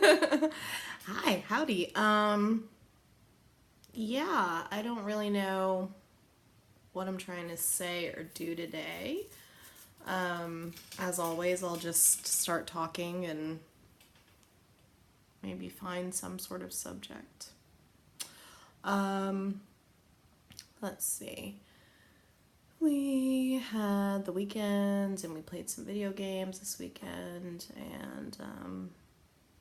Hi, howdy. Yeah, I don't really know what I'm trying to say or do today. As always, I'll just start talking and maybe find some sort of subject. Um, let's see. We had the weekend and we played some video games this weekend, and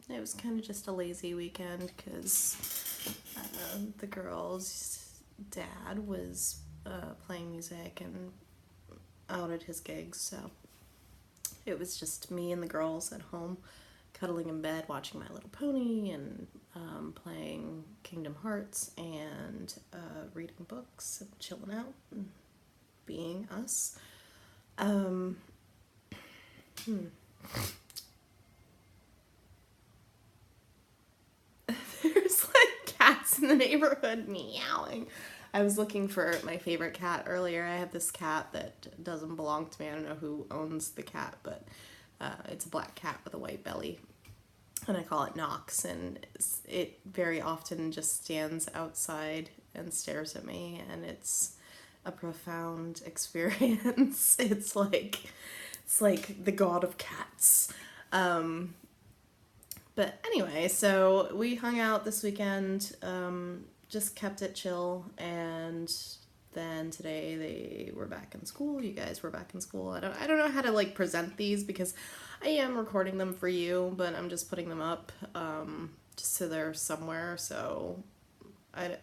it was kind of just a lazy weekend because the girls' dad was playing music and out at his gigs, so it was just me and the girls at home, cuddling in bed, watching My Little Pony, and playing Kingdom Hearts, and reading books, and chilling out, and being us. Um, hmm. There's like cats in the neighborhood meowing. I was looking for my favorite cat earlier. I have this cat that doesn't belong to me. I don't know who owns the cat, but it's a black cat with a white belly. And I call it Knox. And it very often just stands outside and stares at me. And it's a profound experience. It's like the god of cats. But anyway, so we hung out this weekend, just kept it chill, and then today they were back in school. You guys were back in school. I don't know how to like present these because I am recording them for you, but I'm just putting them up, just so they're somewhere. So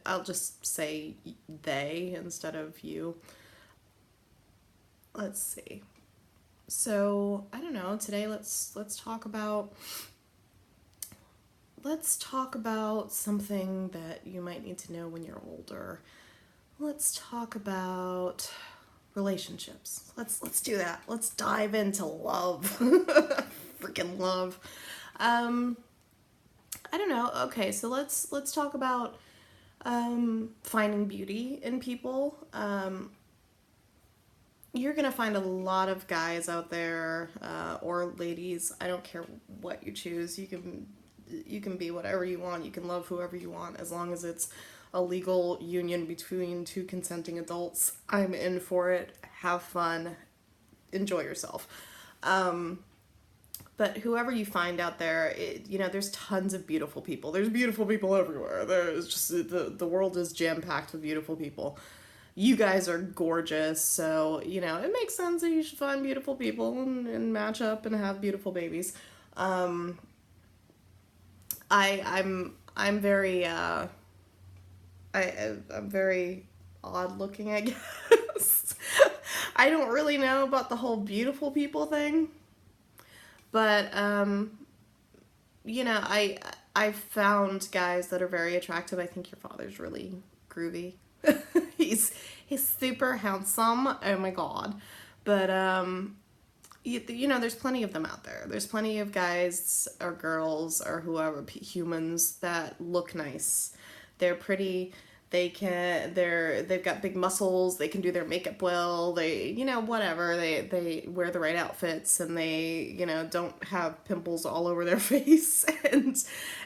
I'll just say they instead of you. Let's see. So I don't know. Today let's talk about something that you might need to know when you're older. Let's talk about relationships. Let's do that. Let's dive into love. Freaking love. Um I don't know. Okay, so let's talk about finding beauty in people. You're gonna find a lot of guys out there, or ladies. I don't care what you choose. You can be whatever you want. You can love whoever you want as long as it's a legal union between two consenting adults. I'm in for it. Have fun. Enjoy yourself. But whoever you find out there, there's tons of beautiful people. There's beautiful people everywhere. There's just the world is jam packed with beautiful people. You guys are gorgeous, so it makes sense that you should find beautiful people and match up and have beautiful babies. Um, I'm very I'm very odd looking, I guess. I don't really know about the whole beautiful people thing, but I've found guys that are very attractive. I think your father's really groovy. he's he's super handsome. Oh my god. But there's plenty of them out there. There's plenty of guys or girls or whoever humans that look nice. They're pretty. They've got big muscles. They can do their makeup well. They whatever. They wear the right outfits and they don't have pimples all over their face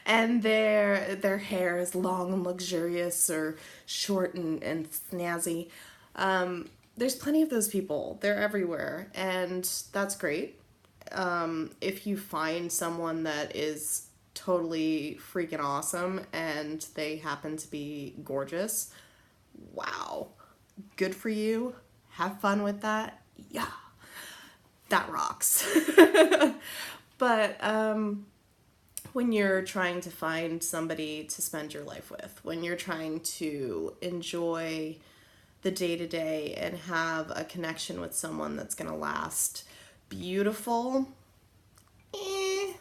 and their hair is long and luxurious or short and snazzy. There's plenty of those people. They're everywhere, and that's great. If you find someone that is totally freaking awesome and they happen to be gorgeous, wow, good for you. Have fun with that. Yeah, that rocks. But when you're trying to find somebody to spend your life with, when you're trying to enjoy the day to day and have a connection with someone that's going to last, beautiful, eh,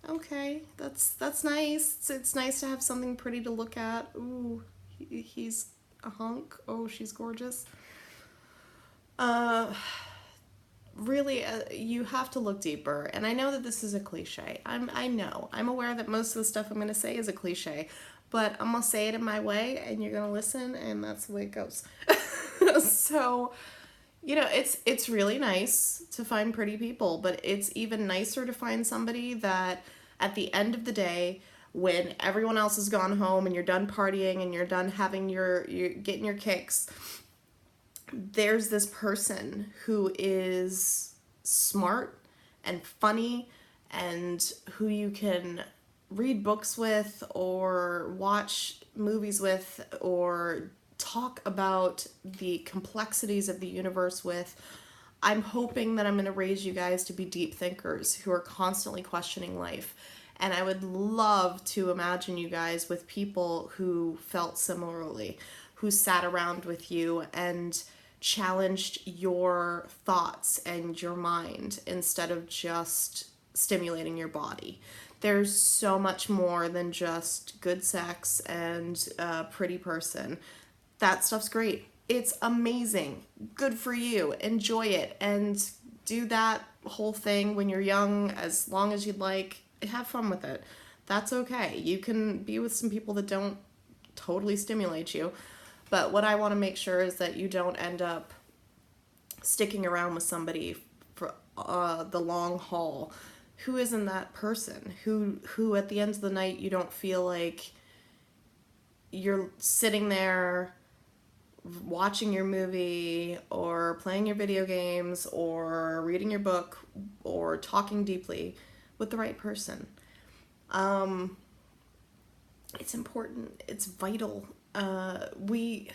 okay, that's nice. It's nice to have something pretty to look at. Ooh, he's a hunk. Oh, she's gorgeous. Uh, really, you have to look deeper. And I know that this is a cliche. I know. I'm aware that most of the stuff I'm going to say is a cliche, but I'm going to say it in my way and you're going to listen and that's the way it goes. So, it's really nice to find pretty people, but it's even nicer to find somebody that At the end of the day, when everyone else has gone home and you're done partying and you're done having you're getting your kicks, there's this person who is smart and funny and who you can read books with or watch movies with or talk about the complexities of the universe with. I'm hoping that I'm going to raise you guys to be deep thinkers who are constantly questioning life. And I would love to imagine you guys with people who felt similarly, who sat around with you and challenged your thoughts and your mind instead of just stimulating your body. There's so much more than just good sex and a pretty person. That stuff's great. It's amazing. Good for you. Enjoy it and do that whole thing when you're young as long as you'd like. Have fun with it. That's okay. You can be with some people that don't totally stimulate you. But what I want to make sure is that you don't end up sticking around with somebody for the long haul who isn't that person, who at the end of the night you don't feel like you're sitting there watching your movie or playing your video games or reading your book or talking deeply with the right person. It's important. It's vital. We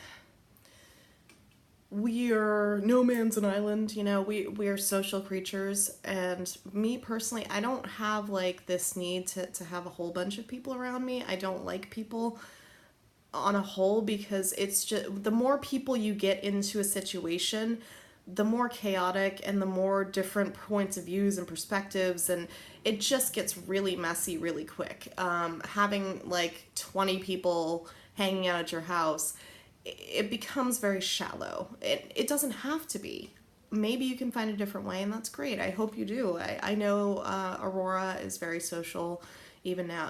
are no man's an island, you know. We are social creatures, and me personally, I don't have like this need to have a whole bunch of people around me. I don't like people on a whole because it's just the more people you get into a situation, the more chaotic and the more different points of views and perspectives, and it just gets really messy really quick. Having like 20 people hanging out at your house, it becomes very shallow. It doesn't have to be. Maybe you can find a different way, and that's great. I hope you do. I know Aurora is very social, even now.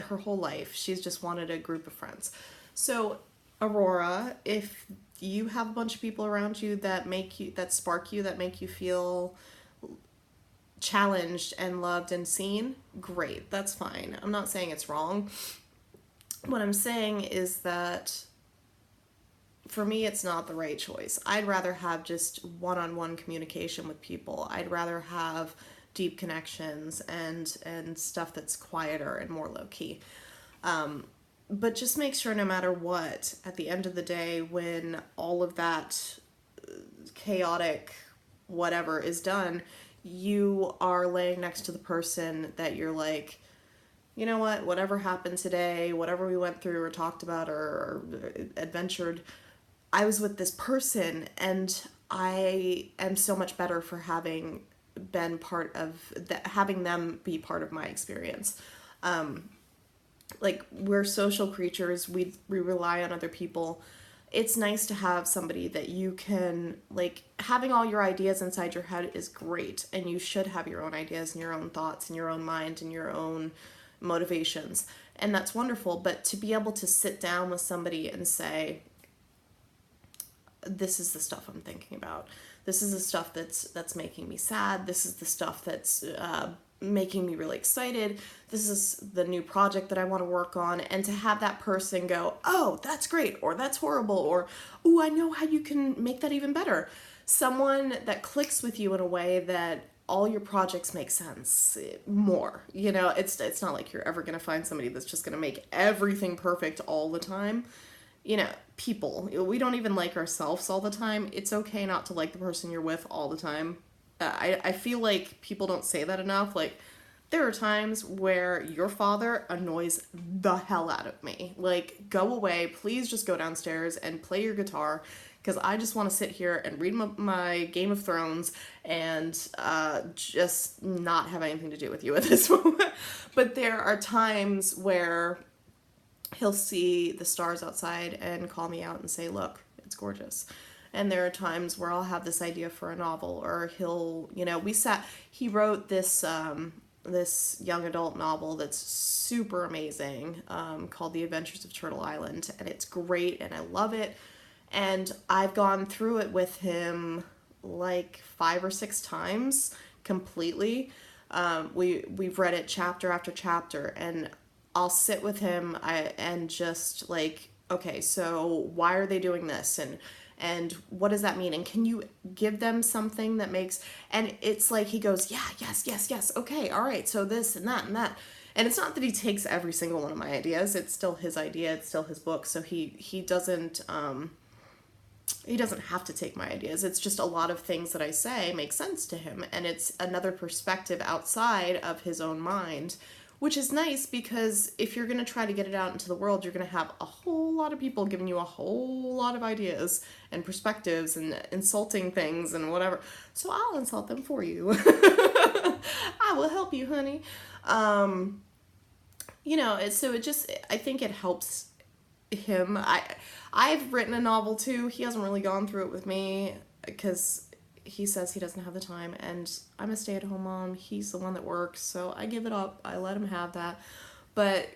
Her whole life, she's just wanted a group of friends. So, Aurora, if you have a bunch of people around you that spark you, that make you feel challenged and loved and seen, great. That's fine. I'm not saying it's wrong. What I'm saying is that for me, it's not the right choice. I'd rather have just one-on-one communication with people. I'd rather have deep connections and stuff that's quieter and more low-key. But just make sure no matter what, at the end of the day, when all of that chaotic whatever is done, you are laying next to the person that you're like, you know what, whatever happened today, whatever we went through or talked about or adventured, I was with this person and I am so much better for having been part of that, having them be part of my experience. Like, we're social creatures, we rely on other people. It's nice to have somebody that you can, like, having all your ideas inside your head is great, and you should have your own ideas and your own thoughts and your own mind and your own motivations, and that's wonderful. But to be able to sit down with somebody and say, this is the stuff I'm thinking about, this is the stuff that's making me sad, this is the stuff that's making me really excited, this is the new project that I want to work on, and to have that person go, oh, that's great, or that's horrible, or, oh, I know how you can make that even better. Someone that clicks with you in a way that all your projects make sense more. You know, it's not like you're ever going to find somebody that's just going to make everything perfect all the time. You know, people, we don't even like ourselves all the time. It's okay not to like the person you're with all the time. I feel like people don't say that enough. Like, there are times where your father annoys the hell out of me. Like, go away. Please just go downstairs and play your guitar, because I just want to sit here and read my Game of Thrones and just not have anything to do with you at this moment. But there are times where he'll see the stars outside and call me out and say, look, it's gorgeous. And there are times where I'll have this idea for a novel, or he'll, you know, he wrote this this young adult novel that's super amazing, called The Adventures of Turtle Island, and it's great and I love it. And I've gone through it with him like 5 or 6 times completely. We've read it chapter after chapter, and I'll sit with him and just like, okay, so why are they doing this, and what does that mean, and can you give them something that makes, and it's like he goes, yeah, yes, yes, yes, okay, all right, so this and that and that. And it's not that he takes every single one of my ideas. It's still his idea. It's still his book. So he doesn't have to take my ideas. It's just a lot of things that I say make sense to him, and it's another perspective outside of his own mind, which is nice because if you're going to try to get it out into the world, you're going to have a whole lot of people giving you a whole lot of ideas and perspectives and insulting things and whatever. So I'll insult them for you. I will help you, honey. So it just, I think it helps him. I've written a novel too. He hasn't really gone through it with me because he says he doesn't have the time, and I'm a stay-at-home mom. He's the one that works, so I give it up. I let him have that. But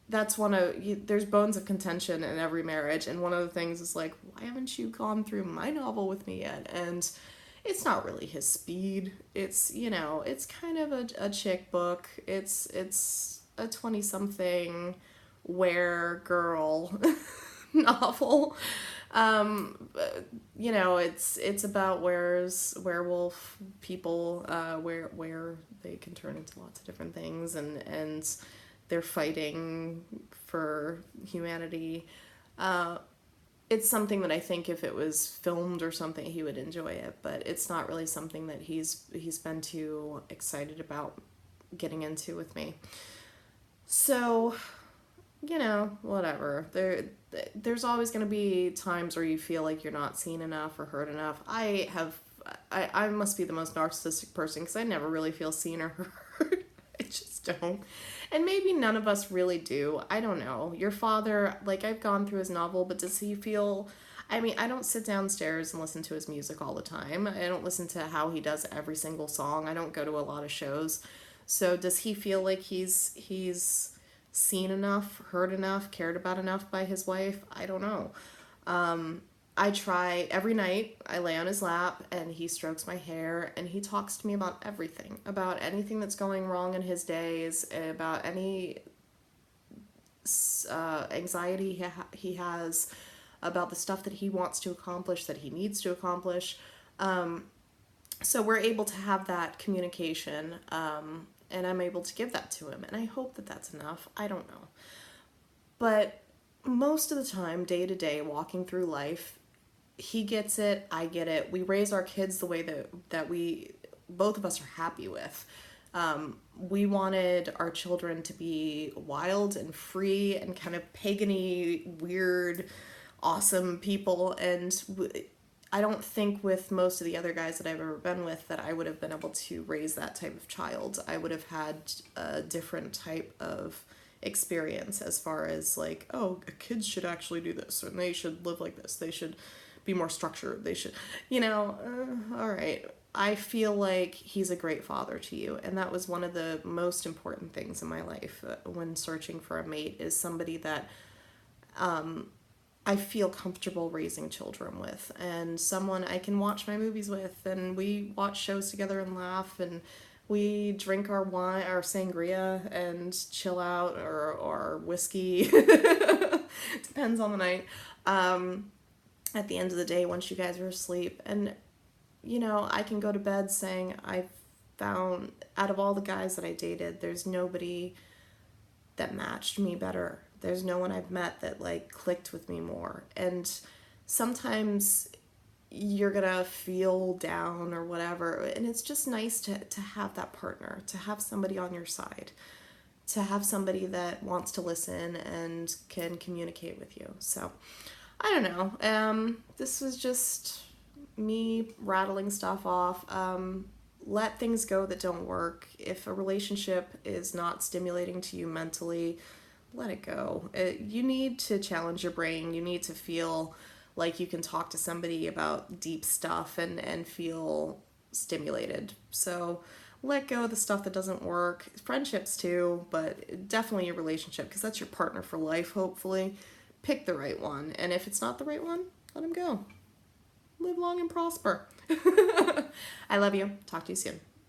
that's there's bones of contention in every marriage, and one of the things is like, why haven't you gone through my novel with me yet? And it's not really his speed. It's it's kind of a chick book. It's a 20-something where girl novel. It's about werewolf people, where they can turn into lots of different things, and they're fighting for humanity. It's something that I think if it was filmed or something, he would enjoy it, but it's not really something that he's been too excited about getting into with me. So, whatever. There's always going to be times where you feel like you're not seen enough or heard enough. I must be the most narcissistic person because I never really feel seen or heard. I just don't. And maybe none of us really do. I don't know. Your father, like, I've gone through his novel, but does he feel... I mean, I don't sit downstairs and listen to his music all the time. I don't listen to how he does every single song. I don't go to a lot of shows. So does he feel like he's seen enough, heard enough, cared about enough by his wife? I don't know. I try every night. I lay on his lap and he strokes my hair and he talks to me about everything, about anything that's going wrong in his days, about any anxiety he has, about the stuff that he wants to accomplish, that he needs to accomplish. So we're able to have that communication, and I'm able to give that to him, and I hope that that's enough. I don't know. But most of the time, day to day, walking through life, he gets it, I get it. We raise our kids the way that we, both of us, are happy with. We wanted our children to be wild and free and kind of pagan-y, weird, awesome people, and I don't think with most of the other guys that I've ever been with that I would have been able to raise that type of child. I would have had a different type of experience as far as like, oh, kids should actually do this, and they should live like this. They should be more structured. They should, all right. I feel like he's a great father to you, and that was one of the most important things in my life when searching for a mate, is somebody that I feel comfortable raising children with, and someone I can watch my movies with, and we watch shows together and laugh, and we drink our wine, our sangria, and chill out, or whiskey. Depends on the night. At the end of the day, once you guys are asleep, and I can go to bed saying I found, out of all the guys that I dated, there's nobody that matched me better. There's no one I've met that like clicked with me more. And sometimes you're gonna feel down or whatever, and it's just nice to have that partner, to have somebody on your side, to have somebody that wants to listen and can communicate with you. So I don't know. This was just me rattling stuff off. Let things go that don't work. If a relationship is not stimulating to you mentally, let it go. You need to challenge your brain. You need to feel like you can talk to somebody about deep stuff and feel stimulated. So let go of the stuff that doesn't work. Friendships too, but definitely your relationship, because that's your partner for life, hopefully. Pick the right one. And if it's not the right one, let him go. Live long and prosper. I love you. Talk to you soon.